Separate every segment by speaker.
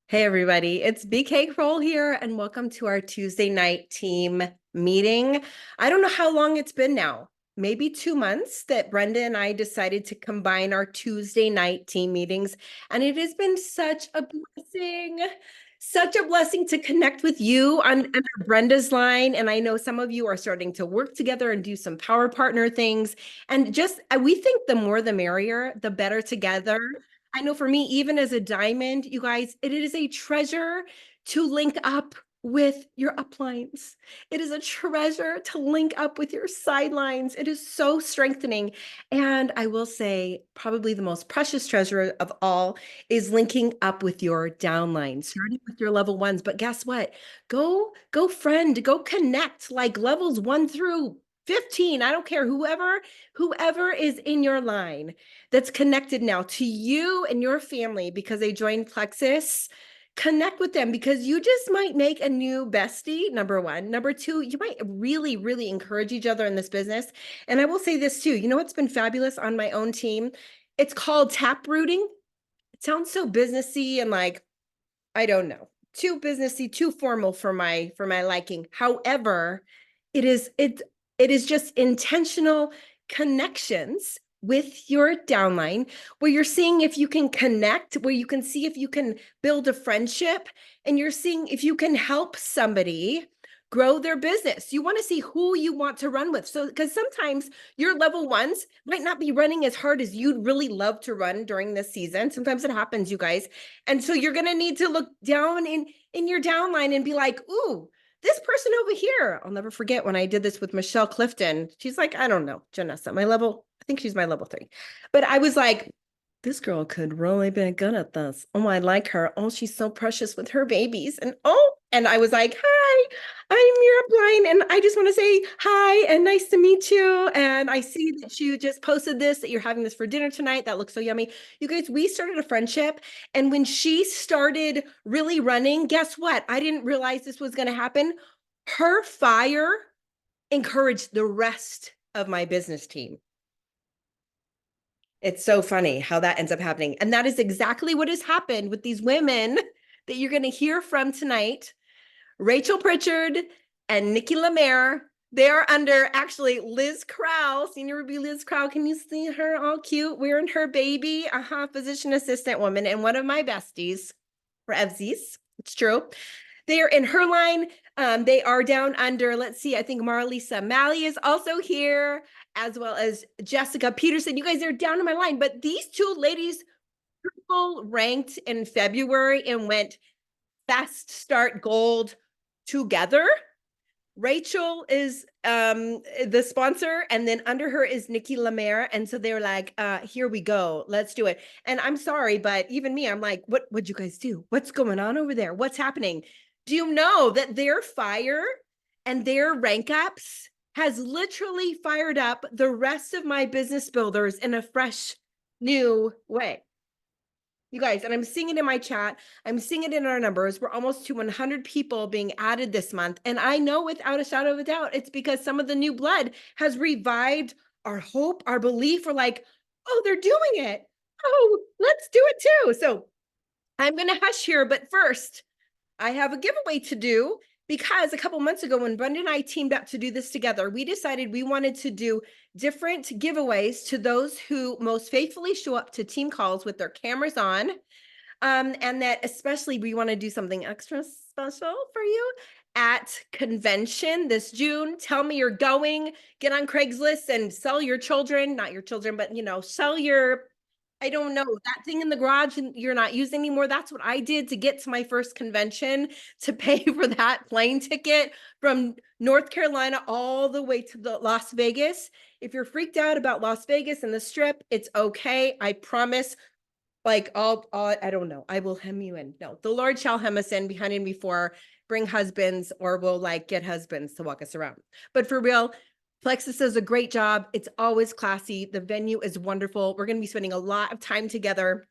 Speaker 1: Hey everybody, it's BK Kroll here and welcome to our Tuesday night team meeting. I don't know how long it's been now, maybe 2 months that Brenda and I decided to combine our Tuesday night team meetings, and it has been such a blessing to connect with you on under Brenda's line. And I know some of you are starting to work together and do some power partner things. And just we think the more the merrier, the better together. I know for me, even as a diamond, you guys, it is a treasure to link up with your uplines. It is a treasure to link up with your sidelines. It is so strengthening. And I will say, probably the most precious treasure of all is linking up with your downline, starting with your level ones. But guess what? Go friend, go connect like levels 1 through 15. I don't care, whoever is in your line that's connected now to you and your family because they joined Plexus. Connect with them because you just might make a new bestie, number one. Number two, you might really, really encourage each other in this business. And I will say this too, you know what's been fabulous on my own team? It's called tap rooting. It sounds so businessy and like, I don't know, too businessy, too formal for my liking. However, it is just intentional connections with your downline where you're seeing if you can connect, where you can see if you can build a friendship, and you're seeing if you can help somebody grow their business. You want to see who you want to run with. So, because sometimes your level ones might not be running as hard as you'd really love to run during this season. Sometimes it happens, you guys. And so you're going to need to look down in your downline and be like, ooh, this person over here. I'll never forget when I did this with Michelle Clifton. She's like, I don't know, Janessa, I think she's my level 3. But I was like, this girl could really be good at this. Oh, I like her. Oh, she's so precious with her babies. And I was like, hi, I'm your upline. And I just want to say hi and nice to meet you. And I see that you just posted this, that you're having this for dinner tonight. That looks so yummy. You guys, we started a friendship. And when she started really running, guess what? I didn't realize this was going to happen. Her fire encouraged the rest of my business team. It's so funny how that ends up happening. And that is exactly what has happened with these women that you're going to hear from tonight. Rachel Pritchard and Nikki La Mere. They are under actually Liz Crowell, Senior Ruby Liz Crowell. Can you see her all cute wearing her baby? Physician assistant woman and one of my besties for Evsies. It's true. They are in her line. They are down under, let's see, I think Marlisa Malley is also here, as well as Jessica Peterson. You guys are down in my line, but these two ladies triple ranked in February and went fast start gold together. Rachel is the sponsor, and then under her is Nikki La Mere. And so they're like, here we go, let's do it. And I'm sorry, but even me, I'm like, what'd you guys do? What's going on over there? What's happening? Do you know that their fire and their rank ups has literally fired up the rest of my business builders in a fresh, new way? You guys, and I'm seeing it in my chat. I'm seeing it in our numbers. We're almost to 100 people being added this month. And I know without a shadow of a doubt, it's because some of the new blood has revived our hope, our belief. We're like, oh, they're doing it. Oh, let's do it too. So I'm going to hush here. But first, I have a giveaway to do because a couple months ago when Brenda and I teamed up to do this together, we decided we wanted to do different giveaways to those who most faithfully show up to team calls with their cameras on. And that especially we want to do something extra special for you at convention this June. Tell me you're going, get on Craigslist and sell your children, not your children, but sell your, I don't know, that thing in the garage and you're not using anymore. That's what I did to get to my first convention, to pay for that plane ticket from North Carolina all the way to the Las Vegas. If you're freaked out about Las Vegas and the strip, it's okay. I promise. Like I don't know. I will hem you in. No, the Lord shall hem us in behind and before, bring husbands, or we'll like get husbands to walk us around. But for real, Plexus does a great job. It's always classy. The venue is wonderful. We're going to be spending a lot of time together.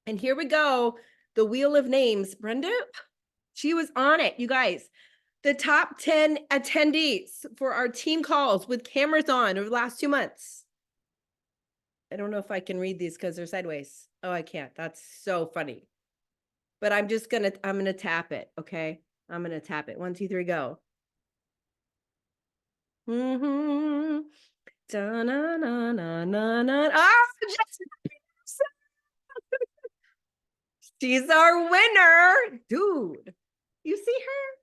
Speaker 1: And here we go. The wheel of names. Brenda, she was on it. You guys, the top 10 attendees for our team calls with cameras on over the last 2 months. I don't know if I can read these because they're sideways. Oh, I can't. That's so funny. but I'm gonna tap it. Okay. I'm gonna tap it. 1, 2, 3, go. Mm-hmm. Da-na-na-na-na-na. Ah, Jessica Peterson. She's our winner. Dude, you see her?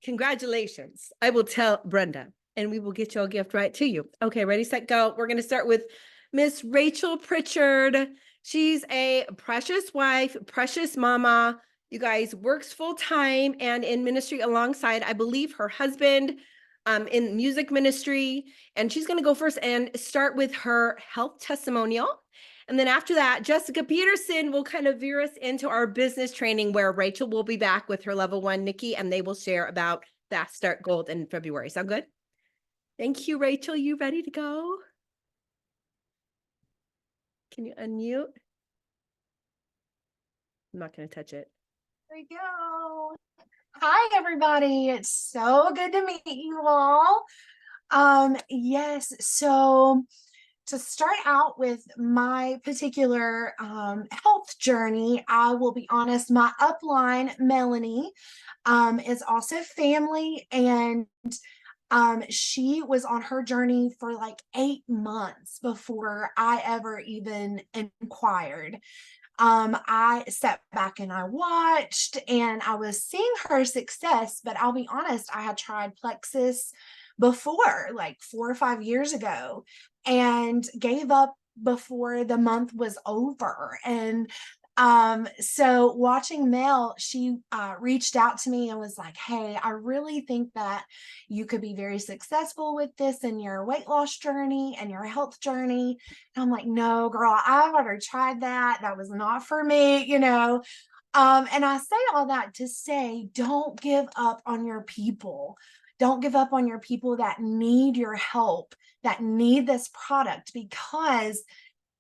Speaker 1: Congratulations. I will tell Brenda and we will get you a gift right to you. Okay, ready, set, go. We're going to start with Miss Rachel Pritchard. She's a precious wife, precious mama. You guys, works full time and in ministry alongside, I believe, her husband in music ministry. And she's going to go first and start with her health testimonial. And then after that, Jessica Peterson will kind of veer us into our business training where Rachel will be back with her level 1 Nikki, and they will share about Fast Start Gold in February. Sound good? Thank you, Rachel. You ready to go? Can you unmute? I'm not going to touch it.
Speaker 2: There we go. Hi, everybody. It's so good to meet you all. Yes, so to start out with my particular health journey, I will be honest, my upline, Melanie, is also family, and she was on her journey for like 8 months before I ever even inquired. I sat back and I watched and I was seeing her success, but I'll be honest, I had tried Plexus before, like 4 or 5 years ago, and gave up before the month was over. And so watching Mel, she reached out to me and was like, hey, I really think that you could be very successful with this in your weight loss journey and your health journey. And I'm like, no, girl, I've already tried that. That was not for me, you know. And I say all that to say, don't give up on your people. Don't give up on your people that need your help, that need this product, because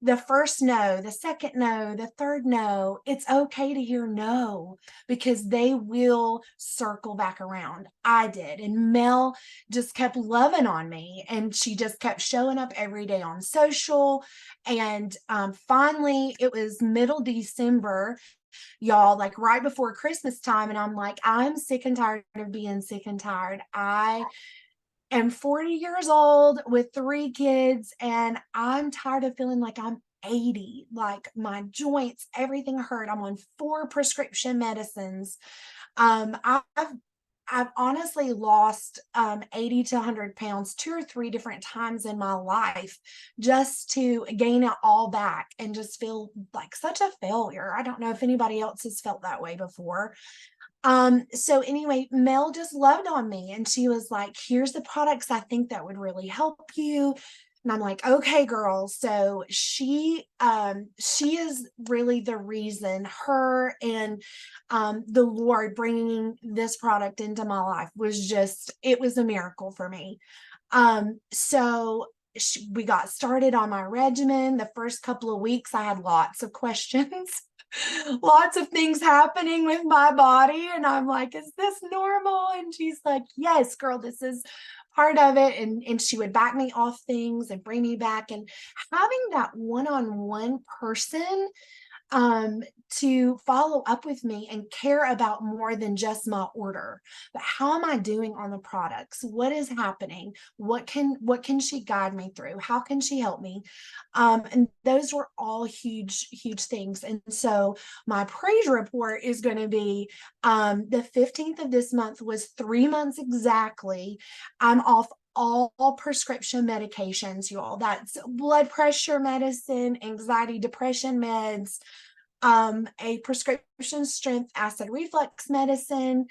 Speaker 2: the first no, the second no, the third no, it's okay to hear no, because they will circle back around. I did. And Mel just kept loving on me, and she just kept showing up every day on social. And finally, it was middle December, y'all, like right before Christmas time. And I'm like, I'm sick and tired of being sick and tired. I am 40 years old with 3 kids, and I'm tired of feeling like I'm 80, like my joints, everything hurt. I'm on 4 prescription medicines. I've honestly lost 80 to 100 pounds 2 or 3 different times in my life just to gain it all back and just feel like such a failure. I don't know if anybody else has felt that way before. So anyway, Mel just loved on me, and she was like, here's the products I think that would really help you. And I'm like, okay, girl. So she is really the reason, her and the Lord bringing this product into my life was just, it was a miracle for me. So we got started on my regimen. The first couple of weeks, I had lots of questions. Lots of things happening with my body, and I'm like, is this normal? And she's like, yes, girl, this is part of it. And she would back me off things and bring me back, and having that one-on-one person to follow up with me and care about more than just my order, but how am I doing on the products? What is happening? What can she guide me through? How can she help me? And those were all huge things. And so my praise report is going to be the 15th of this month was 3 months exactly. I'm off all prescription medications, y'all. That's blood pressure medicine, anxiety, depression meds, a prescription strength acid reflux medicine.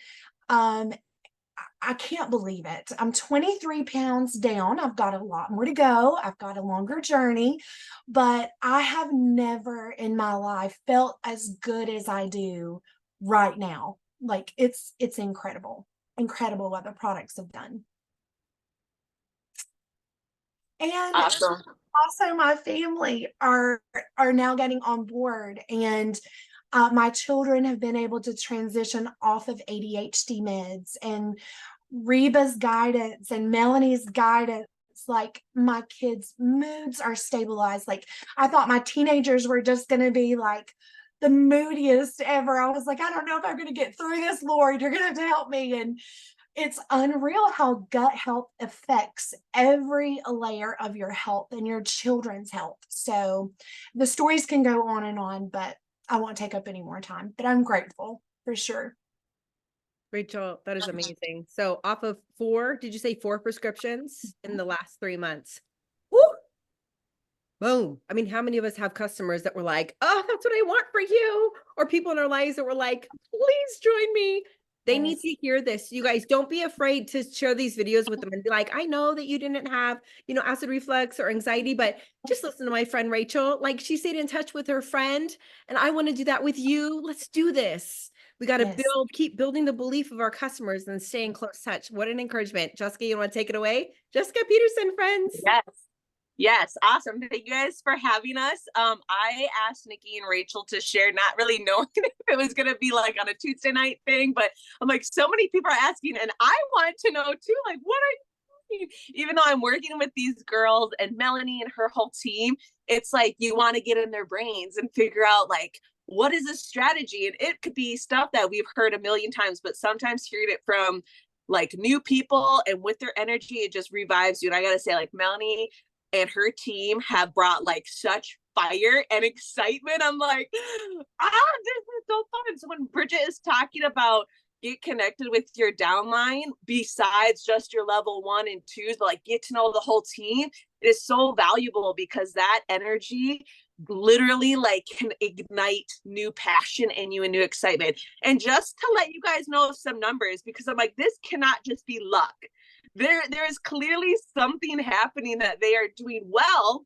Speaker 2: I can't believe it. I'm 23 pounds down. I've got a lot more to go. I've got a longer journey, but I have never in my life felt as good as I do right now. Like it's incredible what the products have done. And
Speaker 3: Awesome.
Speaker 2: also my family are now getting on board, and my children have been able to transition off of ADHD meds, and Reba's guidance and Melanie's guidance, like my kids' moods are stabilized. Like I thought my teenagers were just going to be like the moodiest ever. I was like, I don't know if I'm going to get through this, Lord. You're going to have to help me. And it's unreal how gut health affects every layer of your health and your children's health. So the stories can go on, but I won't take up any more time. But I'm grateful for sure.
Speaker 1: Rachel, that is amazing. So off of 4, did you say 4 prescriptions in the last 3 months? Woo! Boom. I mean, how many of us have customers that were like, oh, that's what I want for you? Or people in our lives that were like, please join me. They need to hear this. You guys, don't be afraid to share these videos with them and be like, I know that you didn't have, acid reflux or anxiety, but just listen to my friend Rachel. Like, she stayed in touch with her friend, and I want to do that with you. Let's do this. We got to keep building the belief of our customers and stay in close touch. What an encouragement. Jessica, you want to take it away? Jessica Peterson, friends.
Speaker 3: Yes. Yes, awesome. Thank you guys for having us. I asked Nikki and Rachel to share, not really knowing if it was going to be like on a Tuesday night thing, but I'm like, so many people are asking, and I want to know too, like, what are you doing? Even though I'm working with these girls and Melanie and her whole team, it's like you want to get in their brains and figure out like, what is a strategy? And it could be stuff that we've heard a million times, but sometimes hearing it from like new people and with their energy, it just revives you. And I got to say, like, Melanie and her team have brought like such fire and excitement. I'm like, this is so fun. So when Bridget is talking about get connected with your downline, besides just your level 1 and 2s, but like get to know the whole team, it is so valuable because that energy literally like can ignite new passion in you and new excitement. And just to let you guys know some numbers, because I'm like, this cannot just be luck. There is clearly something happening that they are doing well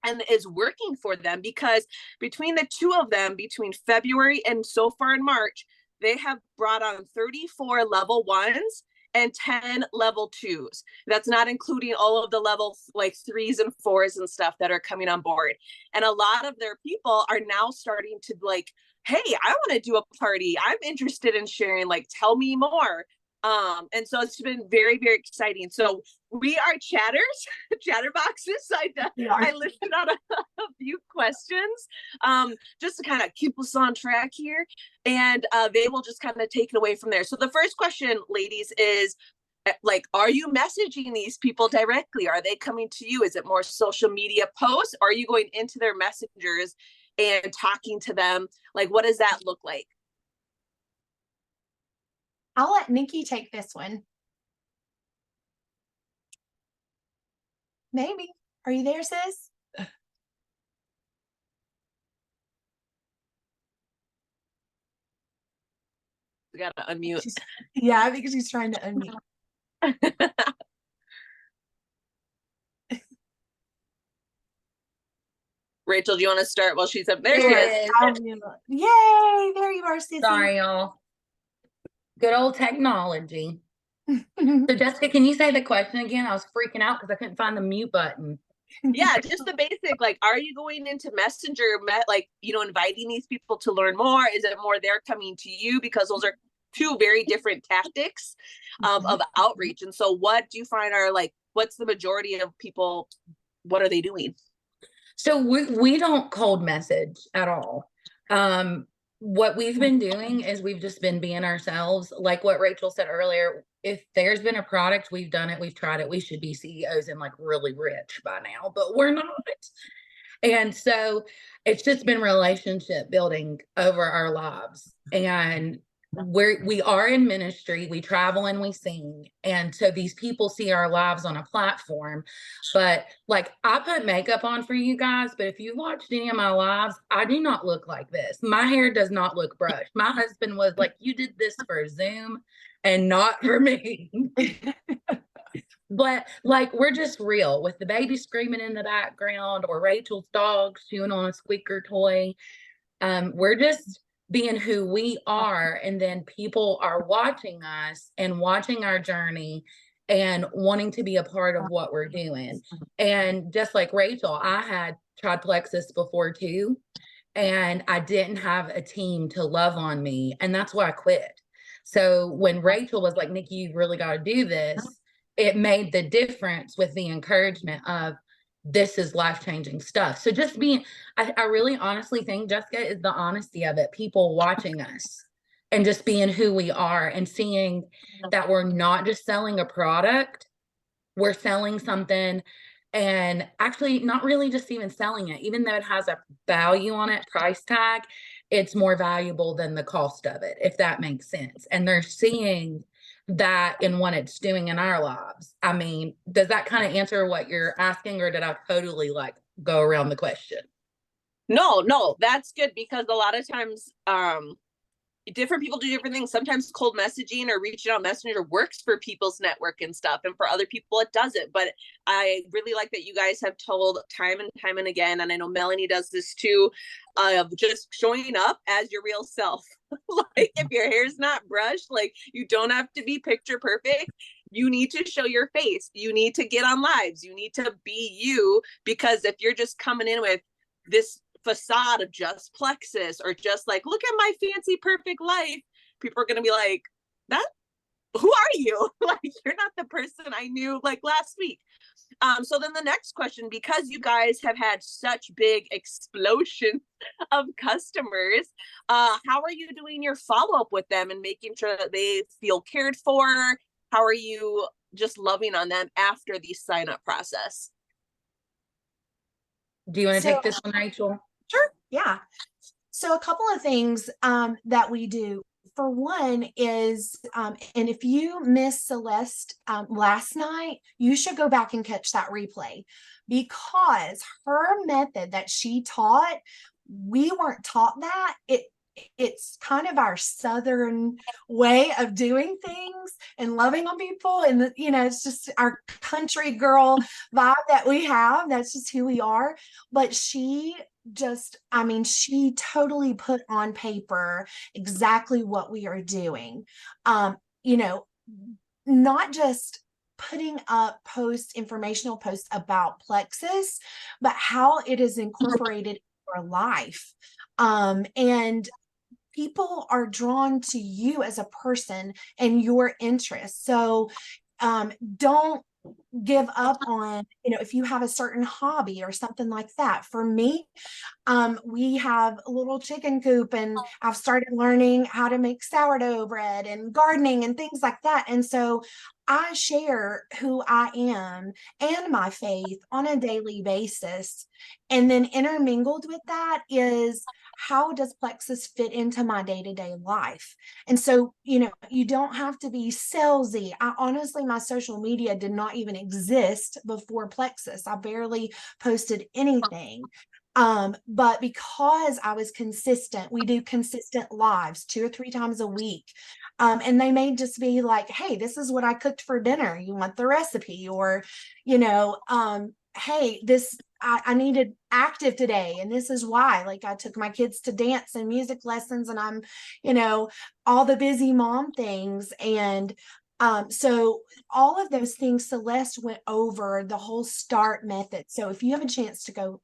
Speaker 3: and is working for them, because between the two of them, between February and so far in March, they have brought on 34 level 1s and 10 level 2s. That's not including all of the level like 3s and 4s and stuff that are coming on board. And a lot of their people are now starting to like, hey, I want to do a party. I'm interested in sharing, like, tell me more. And so it's been very, very exciting. So we are chatterboxes. I listed out a few questions just to kind of keep us on track here. And they will just kind of take it away from there. So the first question, ladies, is like, are you messaging these people directly? Are they coming to you? Is it more social media posts? Or are you going into their messengers and talking to them? Like, what does that look like?
Speaker 2: I'll let Nikki take this one. Maybe. Are you there, sis?
Speaker 3: We got to unmute.
Speaker 2: Yeah, I think she's trying to unmute.
Speaker 3: Rachel, do you want to start while she's up there? She is.
Speaker 2: Yay! There you are, sissy.
Speaker 4: Sorry, y'all. Good old technology. So, Jessica, can you say the question again? I was freaking out because I couldn't find the mute button.
Speaker 3: Yeah, just the basic, like, are you going into Messenger, like, inviting these people to learn more? Is it more they're coming to you? Because those are two very different tactics of outreach. And so what do you find are like, what's the majority of people, what are they doing?
Speaker 4: So we don't cold message at all. What we've been doing is we've just been being ourselves. Like what Rachel said earlier, if there's been a product, we've done it, we've tried it, we should be CEOs and like really rich by now, but we're not. And so it's just been relationship building over our lives. And we are in ministry, we travel and we sing. And so these people see our lives on a platform, but like I put makeup on for you guys, but if you watched any of my lives, I do not look like this. My hair does not look brushed. My husband was like, you did this for Zoom and not for me. But like, we're just real with the baby screaming in the background or Rachel's dog chewing on a squeaker toy. We're just being who we are. And then people are watching us and watching our journey and wanting to be a part of what we're doing. And just like Rachel, I had tried plexus before too, and I didn't have a team to love on me. And that's why I quit. So when Rachel was like, Nikki, you really got to do this, it made the difference with the encouragement of, this is life-changing stuff. So just being, I really honestly think, Jessica, is the honesty of it, people watching us and just being who we are and seeing that we're not just selling a product, we're selling something, and actually not really just even selling it, even though it has a value on it, price tag, it's more valuable than the cost of it, if that makes sense. And they're seeing that in what it's doing in our lives. I mean, does that kind of answer what you're asking, or did I totally like go around the question?
Speaker 3: No, that's good, because a lot of times different people do different things. Sometimes cold messaging or reaching out messenger works for people's network and stuff, and for other people it doesn't. But I really like that you guys have told time and time and again, and I know Melanie does this too, of just showing up as your real self. Like if your hair's not brushed, like you don't have to be picture perfect. You need to show your face. You need to get on lives. You need to be you, because if you're just coming in with this facade of just plexus, or just like, look at my fancy perfect life, people are going to be like, that, who are you? Like, you're not the person I knew like last week. So then the next question, because you guys have had such big explosion of customers, how are you doing your follow-up with them and making sure that they feel cared for? How are you just loving on them after the sign-up process?
Speaker 4: Do you want to
Speaker 2: So-
Speaker 4: take this one, Rachel?
Speaker 2: Sure. Yeah. So a couple of things that we do. For one is, and if you missed Celeste last night, you should go back and catch that replay, because her method that she taught, we weren't taught that. It's kind of our Southern way of doing things and loving on people. And, it's just our country girl vibe that we have. That's just who we are. But she totally put on paper exactly what we are doing. Not just putting up informational posts about plexus, but how it is incorporated in our life. And people are drawn to you as a person and your interests. So don't give up on, if you have a certain hobby or something like that. For me, we have a little chicken coop, and I've started learning how to make sourdough bread and gardening and things like that. And so I share who I am and my faith on a daily basis. And then intermingled with that is, how does plexus fit into my day-to-day life? And so, you don't have to be salesy. Honestly, my social media did not even exist before plexus. I barely posted anything. But because I was consistent, we do consistent lives 2 or 3 times a week. And they may just be like, hey, this is what I cooked for dinner. You want the recipe? Or, hey, I needed active today, and this is why. Like, I took my kids to dance and music lessons, and I'm, all the busy mom things. And so all of those things, Celeste went over the whole START method. So if you have a chance to go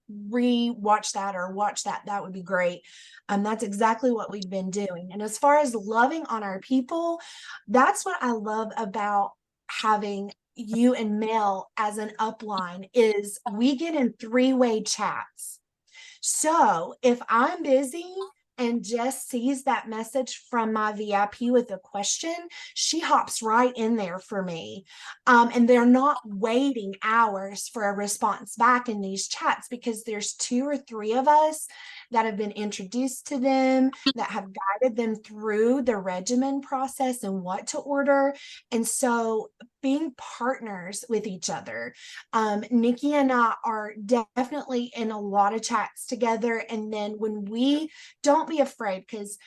Speaker 2: re-watch that or watch that, that would be great. That's exactly what we've been doing. And as far as loving on our people, that's what I love about having you and Mel as an upline, is we get in 3-way chats. So if I'm busy and Jess sees that message from my VIP with a question, she hops right in there for me. And they're not waiting hours for a response back in these chats, because there's 2 or 3 of us that have been introduced to them, that have guided them through the regimen process and what to order. And so being partners with each other. Nikki and I are definitely in a lot of chats together. And then when don't be afraid, because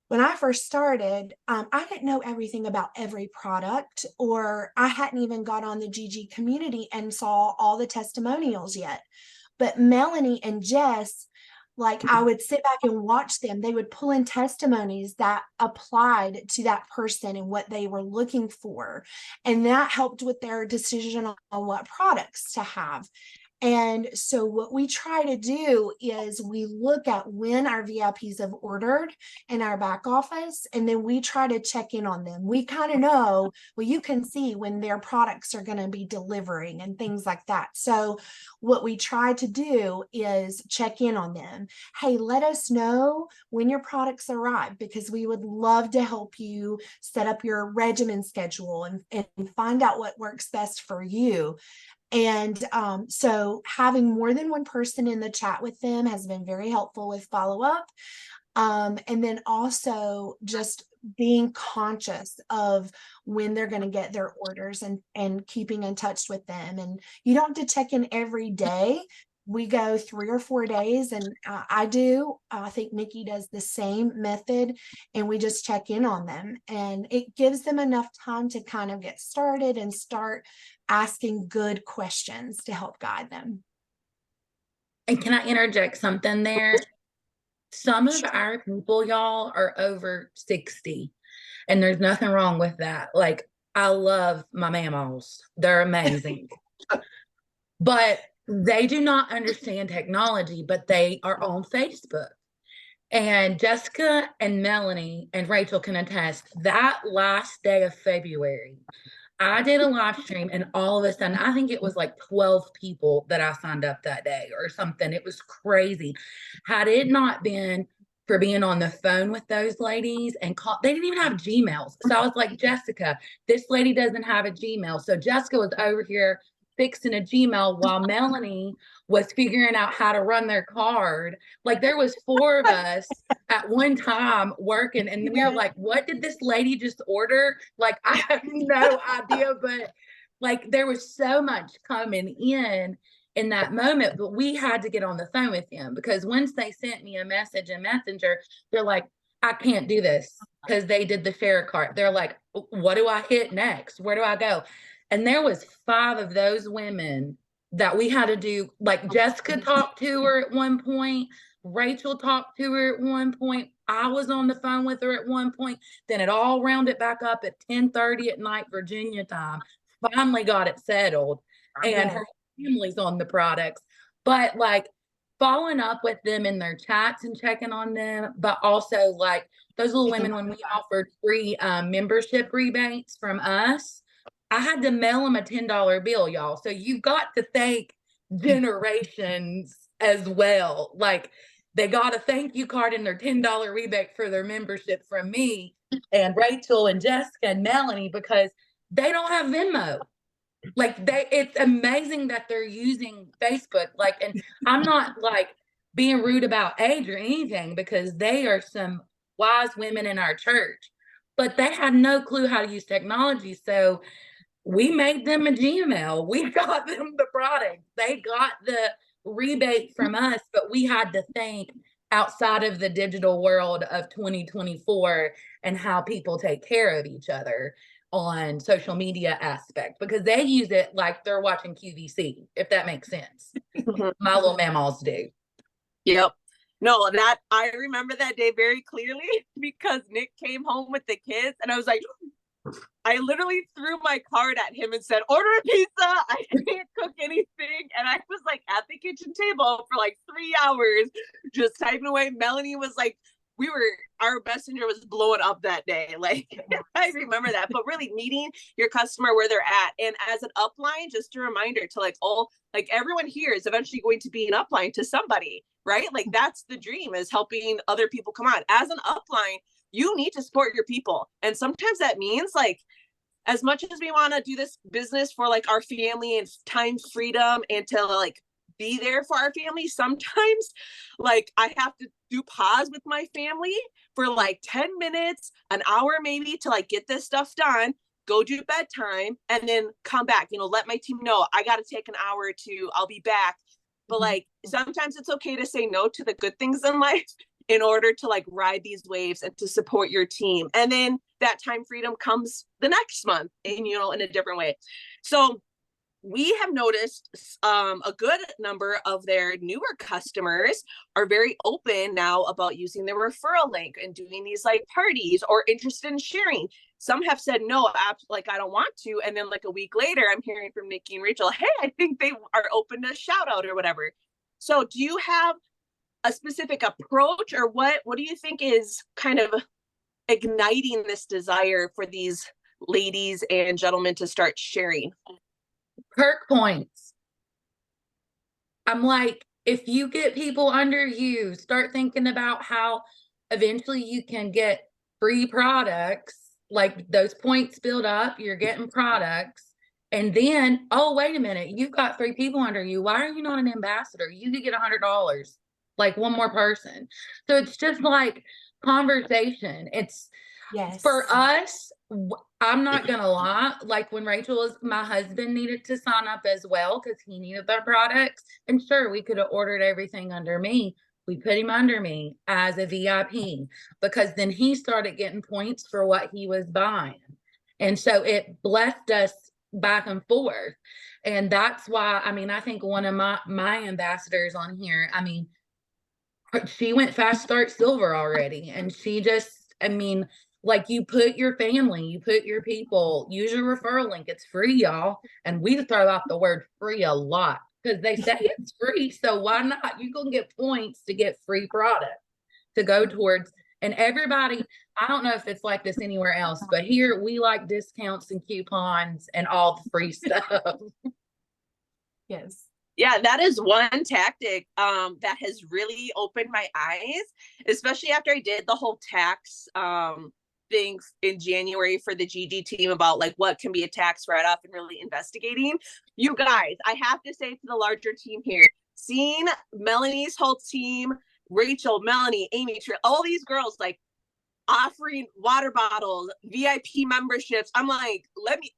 Speaker 2: when I first started, I didn't know everything about every product, or I hadn't even got on the GG community and saw all the testimonials yet. But Melanie and Jess, like, I would sit back and watch them. They would pull in testimonies that applied to that person and what they were looking for. And that helped with their decision on what products to have. And so what we try to do is we look at when our VIPs have ordered in our back office, and then we try to check in on them. We kind of know, well, you can see when their products are going to be delivering and things like that. So what we try to do is check in on them. Hey, let us know when your products arrive, because we would love to help you set up your regimen schedule and find out what works best for you. And so having more than one person in the chat with them has been very helpful with follow-up. And then also just being conscious of when they're going to get their orders and keeping in touch with them. And you don't have to check in every day. We go 3 or 4 days, and I think Nikki does the same method, and we just check in on them, and it gives them enough time to kind of get started and start asking good questions to help guide them.
Speaker 4: And can I interject something there? Some of our people, y'all, are over 60, and there's nothing wrong with that. Like, I love my mammals. They're amazing. But they do not understand technology, but they are on Facebook. And Jessica and Melanie and Rachel can attest, that last day of February, I did a live stream, and all of a sudden, I think it was like 12 people that I signed up that day or something. It was crazy. Had it not been for being on the phone with those ladies and they didn't even have Gmails. So I was like, Jessica, this lady doesn't have a Gmail. So Jessica was over here fixing a Gmail while Melanie was figuring out how to run their card. Like, there was 4 of us at one time working, and we were like, what did this lady just order? Like, I have no idea, but like, there was so much coming in that moment, but we had to get on the phone with him, because once they sent me a message in Messenger, they're like, I can't do this, because they did the share cart. They're like, what do I hit next? Where do I go? And there was 5 of those women that we had to do. Like, Jessica talked to her at one point. Rachel talked to her at one point. I was on the phone with her at one point. Then it all rounded back up at 10:30 at night, Virginia time. Finally got it settled. And her family's on the products. But like, following up with them in their chats and checking on them, but also like those little women, when we offered free membership rebates from us, I had to mail them a $10 bill, y'all. So you've got to thank generations as well. Like, they got a thank you card in their $10 rebate for their membership from me and Rachel and Jessica and Melanie, because they don't have Venmo. Like, it's amazing that they're using Facebook. Like, and I'm not like being rude about age or anything, because they are some wise women in our church, but they had no clue how to use technology. So we made them a Gmail. We got them the product. They got the rebate from us, but we had to think outside of the digital world of 2024 and how people take care of each other on social media aspect, because they use it like they're watching QVC, if that makes sense. My little mammals do.
Speaker 3: Yep. No, that I remember that day very clearly, because Nick came home with the kids, and I was like, I literally threw my card at him and said, order a pizza. I can't cook anything. And I was like at the kitchen table for like 3 hours, just typing away. Melanie was like, our messenger was blowing up that day. Like, I remember that, but really meeting your customer where they're at. And as an upline, just a reminder to like, everyone here is eventually going to be an upline to somebody, right? Like, that's the dream, is helping other people come on. As an upline, you need to support your people. And sometimes that means, like, as much as we want to do this business for like our family and time freedom and to like be there for our family, sometimes like I have to do pause with my family for like 10 minutes, an hour maybe, to like get this stuff done, go do bedtime, and then come back, let my team know I got to take an hour or two, I'll be back. But like, sometimes it's okay to say no to the good things in life in order to like ride these waves and to support your team. And then that time freedom comes the next month, and in a different way. So we have noticed a good number of their newer customers are very open now about using the referral link and doing these like parties, or interested in sharing. some have said no, like I don't want to. And then like a week later, I'm hearing from Nikki and Rachel, hey, I think they are open to shout out or whatever. So do you have a specific approach, or what do you think is kind of igniting this desire for these ladies and gentlemen to start sharing?
Speaker 4: Perk points. I'm like, if you get people under you, start thinking about how eventually you can get free products, like those points build up, you're getting products. And then, oh, wait a minute, you've got 3 people under you. Why are you not an ambassador? You could get $100, like one more person. So it's just like conversation. It's
Speaker 2: Yes.
Speaker 4: for us, I'm not gonna lie, like when my husband needed to sign up as well because he needed the products. And sure, we could have ordered everything under me. We put him under me as a VIP because then he started getting points for what he was buying. And so it blessed us back and forth. And that's why, I mean, I think one of my ambassadors on here, I mean, she went fast start silver already. And she just, I mean, like you put your family, you put your people, use your referral link. It's free, y'all. And we throw out the word free a lot because they say it's free. So why not? You can get points to get free product to go towards. And everybody, I don't know if it's like this anywhere else, but here we like discounts and coupons and all the free stuff.
Speaker 2: Yes.
Speaker 3: Yeah, that is one tactic that has really opened my eyes, especially after I did the whole tax things in January for the GG team about like what can be a tax write-off and really investigating. You guys, I have to say to the larger team here, seeing Melanie's whole team, Rachel, Melanie, Amy, all these girls like offering water bottles, VIP memberships. I'm like,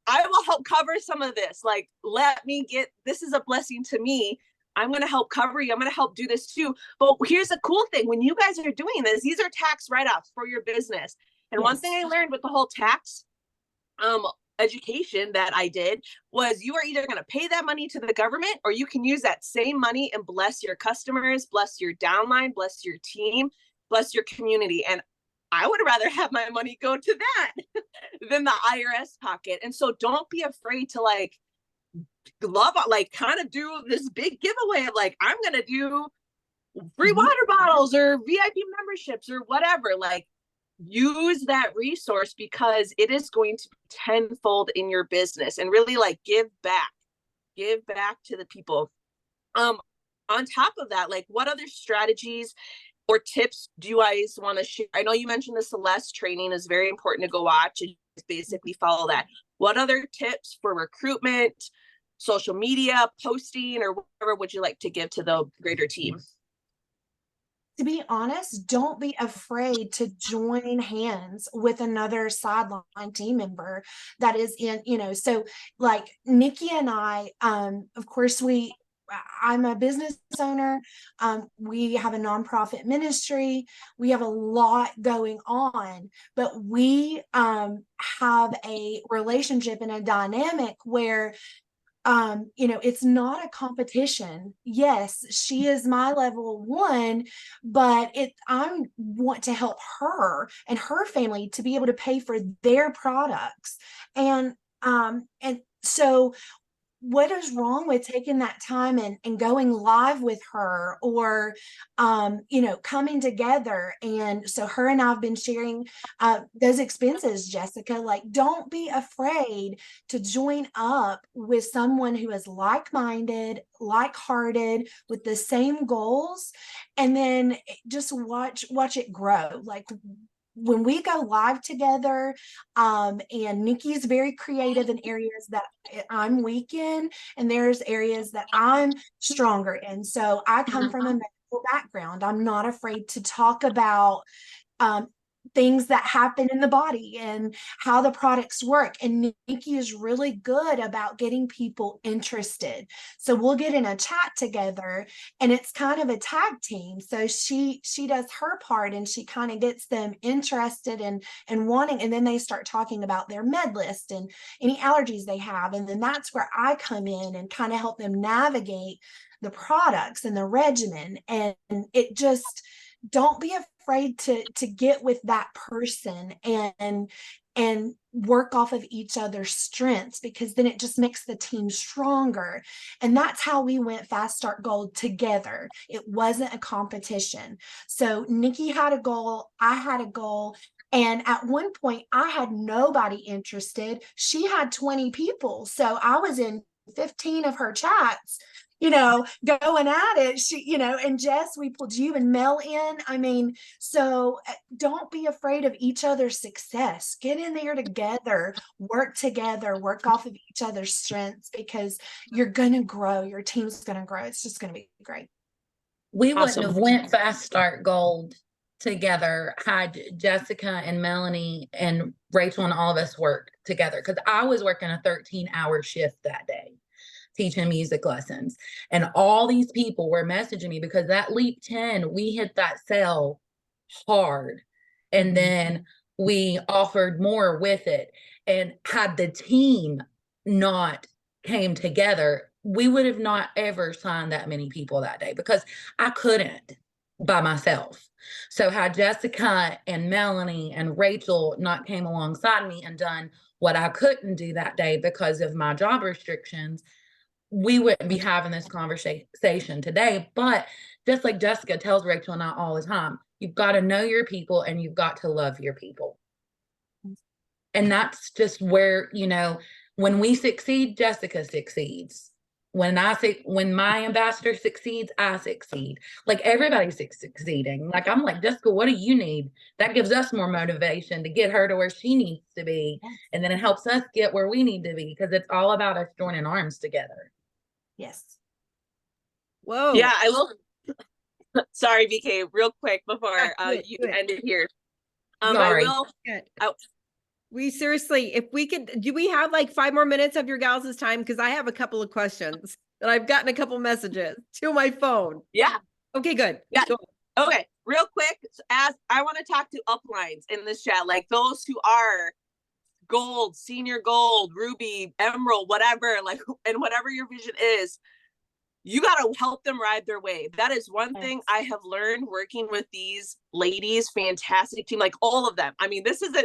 Speaker 3: I will help cover some of this. Like, this is a blessing to me. I'm going to help cover you. I'm going to help do this too. But here's the cool thing. When you guys are doing this, these are tax write-offs for your business. And
Speaker 2: Yes.
Speaker 3: one thing I learned with the whole tax education that I did was you are either going to pay that money to the government or you can use that same money and bless your customers, bless your downline, bless your team, bless your community. And I would rather have my money go to that than the IRS pocket. And so don't be afraid to like kind of do this big giveaway of like, I'm going to do free water bottles or VIP memberships or whatever. Like, use that resource because it is going to be tenfold in your business and really like give back to the people. On top of that, like what other strategies or tips do you guys want to share? I know you mentioned the Celeste training is very important to go watch and basically follow that. What other tips for recruitment, social media, posting, or whatever would you like to give to the greater team?
Speaker 2: To be honest, don't be afraid to join hands with another sideline team member that is in, so like Nikki and I, of course, I'm a business owner. We have a nonprofit ministry. We have a lot going on, but we have a relationship and a dynamic where it's not a competition. Yes, she is my level 1, but I want to help her and her family to be able to pay for their products. And so what is wrong with taking that time and going live with her or, coming together? And so her and I've been sharing those expenses, Jessica. Like, don't be afraid to join up with someone who is like-minded, like-hearted, with the same goals, and then just watch it grow. Like, when we go live together, and Nikki's very creative in areas that I'm weak in, and there's areas that I'm stronger in. So I come from a medical background. I'm not afraid to talk about things that happen in the body and how the products work. And Nikki is really good about getting people interested. So we'll get in a chat together and it's kind of a tag team. So she does her part and she kind of gets them interested and wanting, and then they start talking about their med list and any allergies they have. And then that's where I come in and kind of help them navigate the products and the regimen. And it just, don't be afraid to get with that person and and work off of each other's strengths, because then it just makes the team stronger. And that's how we went Fast Start Gold together. It wasn't a competition. So Nikki had a goal, I had a goal. And at one point, I had nobody interested. She had 20 people. So I was in 15 of her chats, going at it. She, and Jess, we pulled you and Mel in. I mean, so don't be afraid of each other's success. Get in there together, work off of each other's strengths, because you're going to grow. Your team's going to grow. It's just going to be great.
Speaker 4: We wouldn't
Speaker 3: Awesome.
Speaker 4: have went Fast Start Gold together had Jessica and Melanie and Rachel and all of us worked together, because I was working a 13-hour shift that day teaching music lessons, and all these people were messaging me because that Leap 10, we hit that sale hard, and then we offered more with it. And had the team not came together, we would have not ever signed that many people that day, because I couldn't by myself. So had Jessica and Melanie and Rachel not came alongside me and done what I couldn't do that day because of my job restrictions, we wouldn't be having this conversation today. But just like Jessica tells Rachel and I all the time, you've got to know your people and you've got to love your people. And that's just where, when we succeed, Jessica succeeds. When my ambassador succeeds, I succeed. Like, everybody's succeeding. Like, I'm like, Jessica, what do you need? That gives us more motivation to get her to where she needs to be. And then it helps us get where we need to be, because it's all about us joining arms together.
Speaker 2: Yes.
Speaker 1: Whoa.
Speaker 3: Yeah, I will. Sorry, VK, real quick before you
Speaker 1: do it.
Speaker 3: end it here.
Speaker 4: Sorry.
Speaker 1: We seriously, if we could, do we have like 5 more minutes of your gals' time? Because I have a couple of questions that I've gotten a couple messages to my phone.
Speaker 3: Yeah.
Speaker 1: Okay, good.
Speaker 3: Yeah.
Speaker 1: Go.
Speaker 3: Okay, real quick, as I want to talk to uplines in this chat, like those who are gold, senior gold, ruby, emerald, whatever, like, and whatever your vision is, you got to help them ride their wave. That is one thing I have learned working with these ladies. Fantastic team, like all of them. I mean, this is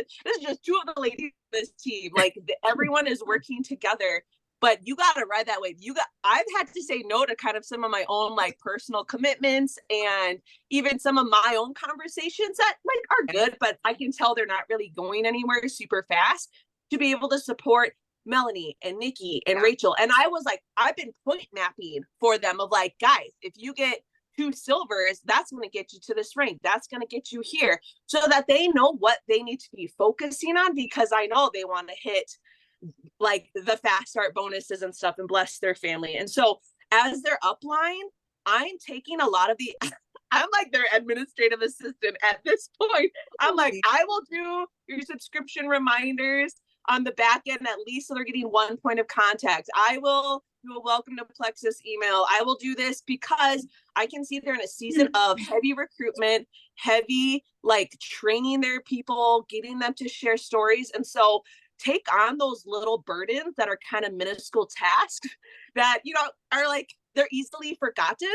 Speaker 3: just 2 of the ladies in this team. Like, everyone is working together, but you got to ride that wave. I've had to say no to kind of some of my own like personal commitments, and even some of my own conversations that like are good, but I can tell they're not really going anywhere super fast, to be able to support Melanie and Nikki and Rachel. And I was like, I've been point mapping for them of like, guys, if you get 2 silvers, that's going to get you to this rank. That's going to get you here, so that they know what they need to be focusing on, because I know they want to hit like the fast start bonuses and stuff and bless their family. And so as their upline, I'm taking a lot of the, I'm like their administrative assistant at this point. I'm like, I will do your subscription reminders on the back end, at least, so they're getting 1 point of contact. I will do a welcome to Plexus email. I will do this because I can see they're in a season of heavy recruitment, heavy like training their people, getting them to share stories. And so take on those little burdens that are kind of minuscule tasks that, are like, they're easily forgotten.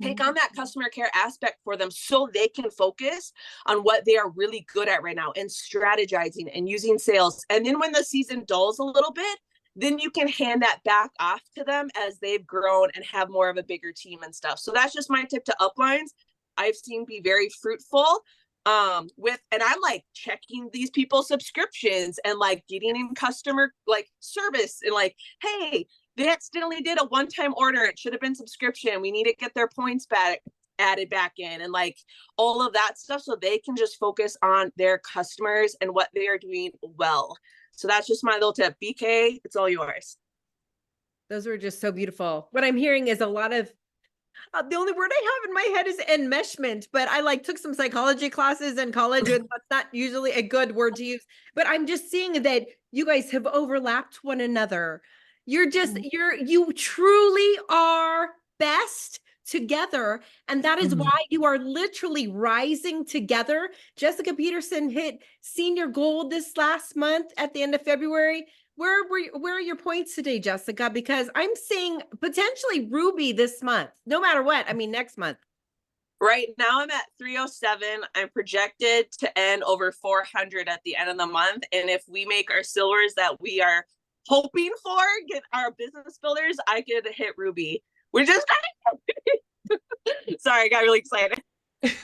Speaker 3: Take on that customer care aspect for them, so they can focus on what they are really good at right now, and strategizing and using sales. And then when the season dulls a little bit, then you can hand that back off to them as they've grown and have more of a bigger team and stuff. So that's just my tip to uplines. I've seen be very fruitful and I'm like checking these people's subscriptions and like getting in customer like service and like, hey, they accidentally did a one-time order. It should have been subscription. We need to get their points back added back in, and like all of that stuff, so they can just focus on their customers and what they are doing well. So that's just my little tip. BK, it's all yours.
Speaker 1: Those were just so beautiful. What I'm hearing is a lot of, the only word I have in my head is enmeshment, but I like took some psychology classes in college, and that's not usually a good word to use, but I'm just seeing that you guys have overlapped one another. You're just, you truly are best together. And that is why you are literally rising together. Jessica Peterson hit senior gold this last month at the end of February. Where are your points today, Jessica? Because I'm seeing potentially ruby this month, no matter what. I mean, next month.
Speaker 3: Right now I'm at 307. I'm projected to end over 400 at the end of the month. And if we make our silvers that we are hoping for, get our business builders, I could hit Ruby. We're just sorry, I got really excited.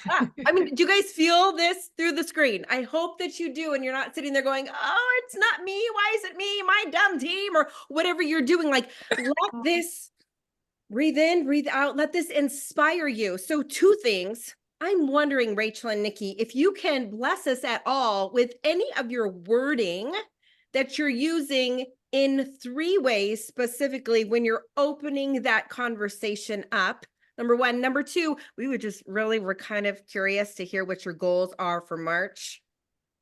Speaker 1: I mean, do you guys feel this through the screen? I hope that you do, and you're not sitting there going, "Oh, it's not me. Why is it me? My dumb team," or whatever you're doing. Like, let this breathe in, breathe out. Let this inspire you. So, two things. I'm wondering, Rachel and Nikki, if you can bless us at all with any of your wording that you're using in 3 ways specifically when you're opening that conversation up. Number 1. Number 2, we would just really, we're kind of curious to hear what your goals are for March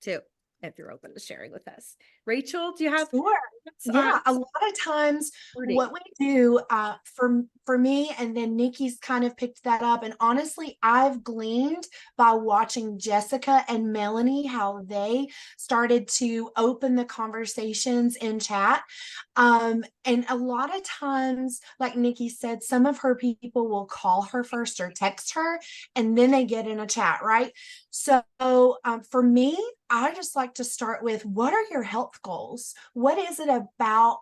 Speaker 1: 2, if you're open to sharing with us. Rachel, do you have?
Speaker 2: Sure. Yeah, a lot of times what we do for me, and then Nikki's kind of picked that up, and honestly I've gleaned by watching Jessica and Melanie how they started to open the conversations in chat, and a lot of times, like Nikki said, some of her people will call her first or text her and then they get in a chat, right? So for me, I just like to start with, what are your health goals? What is it about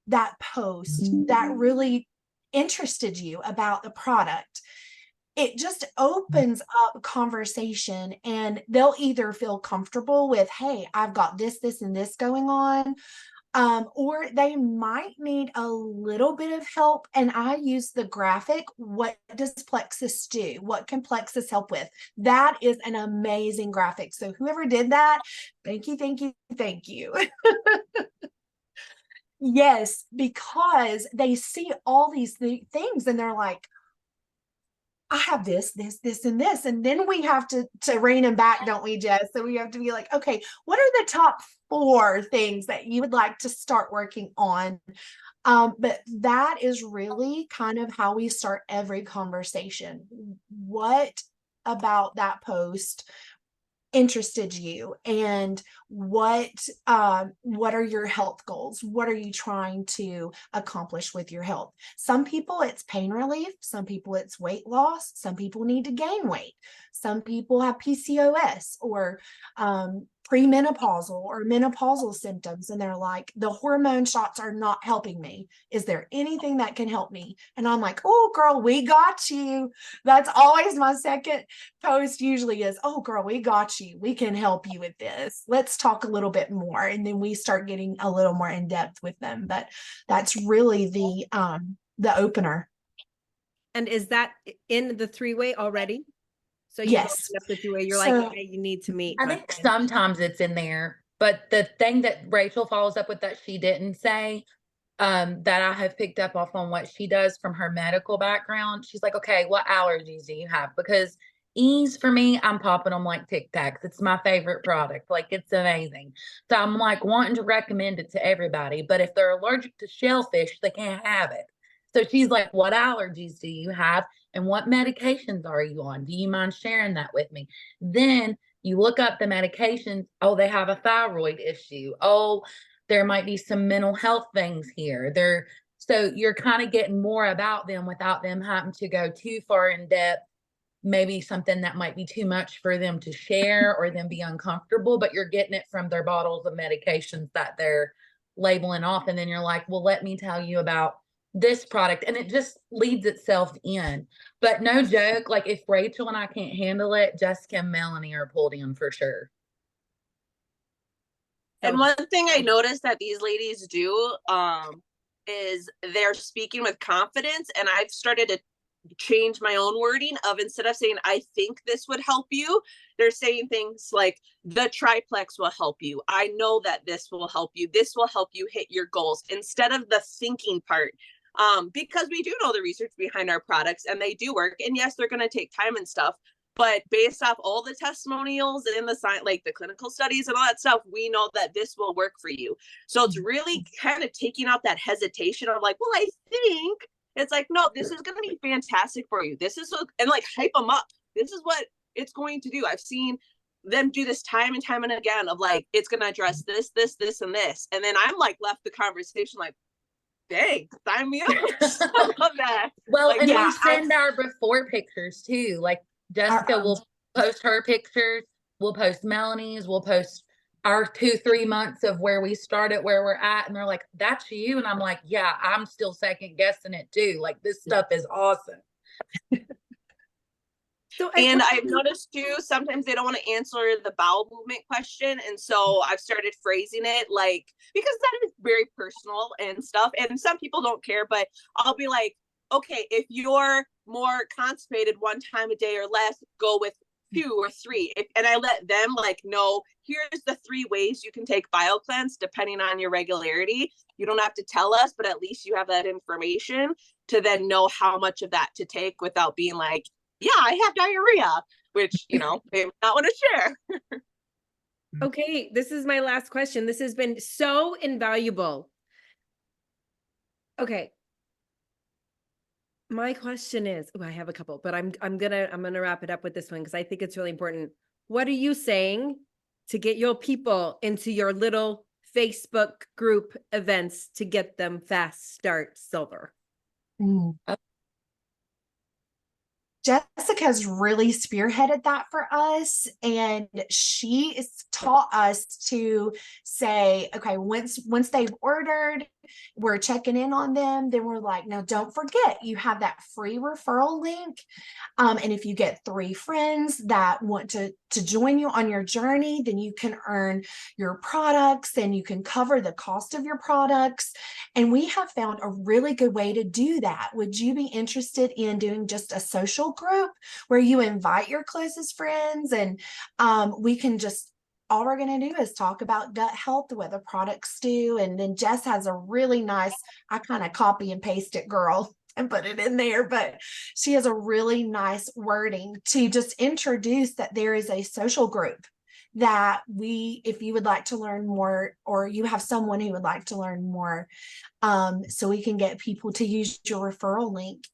Speaker 2: that post that really interested you about the product? It just opens up conversation, and they'll either feel comfortable with, hey, I've got this, this, and this going on, or they might need a little bit of help. And I use the graphic. What does Plexus do? What can Plexus help with? That is an amazing graphic. So whoever did that, thank you, thank you, thank you. Yes, because they see all these things and they're like, I have this, this, this, and this. And then we have to rein them back, don't we, Jess? So we have to be like, okay, what are the top 4 things that you would like to start working on? But that is really kind of how we start every conversation. What about that post interested you, and what are your health goals? What are you trying to accomplish with your health? Some people it's pain relief, some people it's weight loss, some people need to gain weight, some people have PCOS or premenopausal or menopausal symptoms, and they're like, the hormone shots are not helping me. Is there anything that can help me? And I'm like, oh girl, we got you. That's always my second post, usually is, oh girl, we got you. We can help you with this. Let's talk a little bit more. And then we start getting a little more in depth with them. But that's really the opener.
Speaker 1: And is that in the 3-way already? So you
Speaker 2: Yes.
Speaker 1: up the 3-way, you're
Speaker 2: So,
Speaker 1: like, okay, you need to meet.
Speaker 4: I think sometimes it's in there, but the thing that Rachel follows up with that she didn't say, that I have picked up off on what she does from her medical background. She's like, okay, what allergies do you have? Because Ease for me, I'm popping them like Tic Tacs. It's my favorite product. Like, it's amazing. So I'm like wanting to recommend it to everybody. But if they're allergic to shellfish, they can't have it. So she's like, what allergies do you have? And what medications are you on? Do you mind sharing that with me? Then you look up the medications. Oh, they have a thyroid issue. Oh, there might be some mental health things here. So you're kind of getting more about them without them having to go too far in depth. Maybe something that might be too much for them to share or them be uncomfortable, but you're getting it from their bottles of medications that they're labeling off. And then you're like, well, let me tell you about this product. And it just leads itself in. But no joke, like if Rachel and I can't handle it, Jessica and Melanie are pulled in for sure.
Speaker 3: And one thing I noticed that these ladies do is they're speaking with confidence. And I've started to change my own wording of, instead of saying, I think this would help you, they're saying things like, the triplex will help you. I know that this will help you. This will help you hit your goals, instead of the thinking part. Because we do know the research behind our products and they do work. And yes, they're going to take time and stuff. But based off all the testimonials and the science, like the clinical studies and all that stuff, we know that this will work for you. So it's really kind of taking out that hesitation of like, well, I think. It's like, no, this is going to be fantastic for you. This is, and like hype them up. This is what it's going to do. I've seen them do this time and time and again of like, it's going to address this, this, this, and this. And then I'm like left the conversation like, dang, sign me up. I love that.
Speaker 4: Well,
Speaker 3: like,
Speaker 4: and
Speaker 3: yeah,
Speaker 4: we send our before pictures too. Like Jessica will post her pictures. We'll post Melanie's. We'll post our 2-3 months of where we started, where we're at. And they're like, that's you. And I'm like, yeah, I'm still second guessing it too. Like, this stuff is awesome.
Speaker 3: And I've noticed too, sometimes they don't want to answer the bowel movement question. And so I've started phrasing it like, because that is very personal and stuff. And some people don't care, but I'll be like, okay, if you're more constipated 1 time a day or less, go with 2 or 3. And I let them like know, here's the 3 ways you can take BioCleanse depending on your regularity. You don't have to tell us, but at least you have that information to then know how much of that to take without being like, yeah, I have diarrhea, which, you know, they might not want to share.
Speaker 1: Okay, this is my last question. This has been so invaluable. Okay. My question is, I have a couple, but I'm gonna wrap it up with this one because I think it's really important. What are you saying to get your people into your little Facebook group events to get them fast start silver?
Speaker 2: Jessica's really spearheaded that for us, and she has taught us to say, okay, once they've ordered, we're checking in on them, then we're like, now don't forget, you have that free referral link, and if you get 3 friends that want to join you on your journey, then you can earn your products and you can cover the cost of your products. And we have found a really good way to do that. Would you be interested in doing just a social group where you invite your closest friends, and we can just, all we're going to do is talk about gut health, what the products do. And then Jess has a really nice, I kind of copy and paste it, girl, and put it in there, but she has a really nice wording to just introduce that there is a social group that if you would like to learn more, or you have someone who would like to learn more, so we can get people to use your referral link.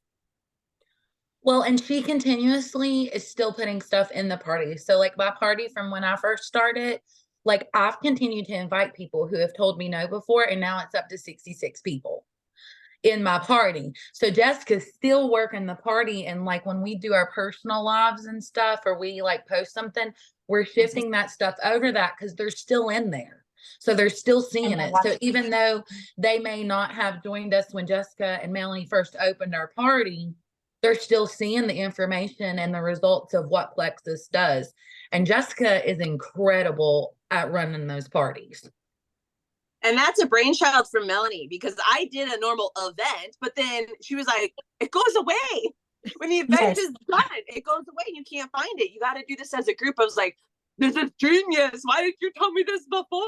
Speaker 4: Well, and she continuously is still putting stuff in the party. So like my party from when I first started, like I've continued to invite people who have told me no before, and now it's up to 66 people in my party. So Jessica's still working the party. And like when we do our personal lives and stuff, or we like post something, we're shifting that stuff over that because they're still in there. So they're still seeing it. So even though they may not have joined us when Jessica and Melanie first opened our party, they're still seeing the information and the results of what Plexus does. And Jessica is incredible at running those parties.
Speaker 3: And that's a brainchild from Melanie, because I did a normal event, but then she was like, it goes away. When the event is done, it goes away. You can't find it. You got to do this as a group. I was like, this is genius. Why did you tell me this before?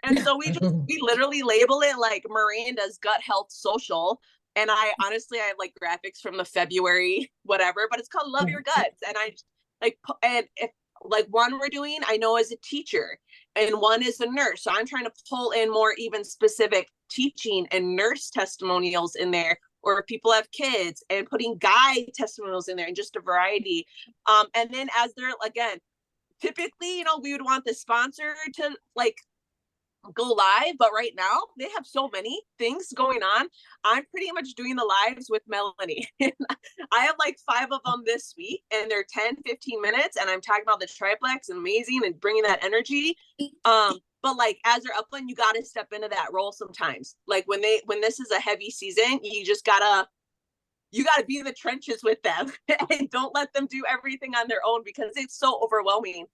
Speaker 3: And so we literally label it like Miranda's Gut Health Social. And I honestly, I have like graphics from the February, whatever, but it's called Love Your Guts. And I like, and if like one we're doing, I know as a teacher, and one is a nurse. So I'm trying to pull in more even specific teaching and nurse testimonials in there, or if people have kids, and putting guy testimonials in there, and just a variety. And then as they're, again, typically, you know, we would want the sponsor to like go live, but right now they have so many things going on. I'm pretty much doing the lives with Melanie. I have like 5 of them this week, and they're 10-15 minutes, and I'm talking about the triplex and amazing and bringing that energy. But like as they're upland, you got to step into that role sometimes. Like when this is a heavy season, you just gotta be in the trenches with them and don't let them do everything on their own, because it's so overwhelming.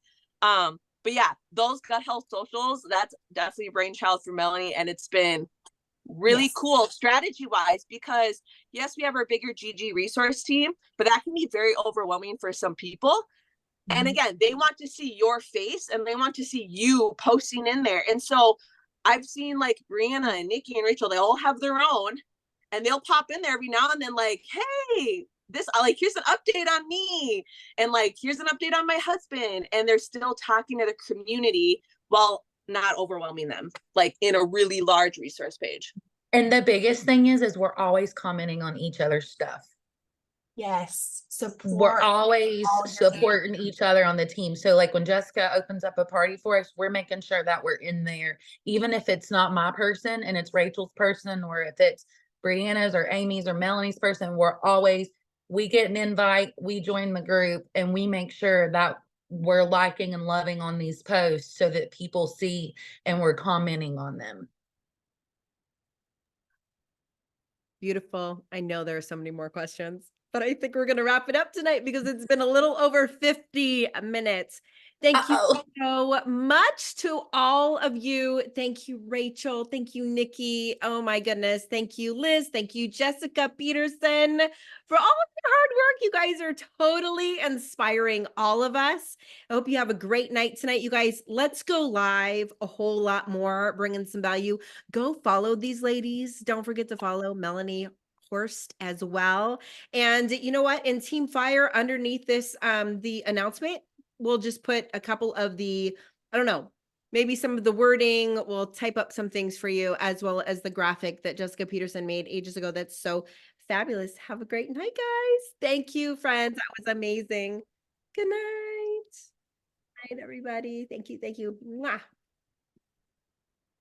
Speaker 3: But yeah, those gut health socials, that's definitely a brainchild for Melanie. And it's been really cool strategy wise, because yes, we have our bigger GG resource team, but that can be very overwhelming for some people. And again, they want to see your face and they want to see you posting in there. And so I've seen like Brianna and Nikki and Rachel, they all have their own, and they'll pop in there every now and then like, hey, this, like, here's an update on me, and like, here's an update on my husband. And they're still talking to the community while not overwhelming them, like in a really large resource page.
Speaker 4: And the biggest thing is we're always commenting on each other's stuff.
Speaker 2: Yes.
Speaker 4: We're always supporting each other on the team. So like when Jessica opens up a party for us, we're making sure that we're in there, even if it's not my person and it's Rachel's person, or if it's Brianna's or Amy's or Melanie's person, we're always we get an invite, we join the group, and we make sure that we're liking and loving on these posts so that people see and we're commenting on them.
Speaker 1: Beautiful. I know there are so many more questions, but I think we're going to wrap it up tonight because it's been a little over 50 minutes. Thank you
Speaker 4: Uh-oh.
Speaker 1: so much to all of you. Thank you, Rachel. Thank you, Nikki. Oh my goodness. Thank you, Liz. Thank you, Jessica Peterson, for all of your hard work. You guys are totally inspiring all of us. I hope you have a great night tonight. You guys, let's go live a whole lot more, bringing some value. Go follow these ladies. Don't forget to follow Melanie Horst as well. And you know what? In Team Fire, underneath this, the announcement, we'll just put a couple of the, I don't know, maybe some of the wording. We'll type up some things for you, as well as the graphic that Jessica Peterson made ages ago. That's so fabulous. Have a great night, guys. Thank you, friends. That was amazing. Good night. Night, everybody. Thank you. Thank you. Mwah.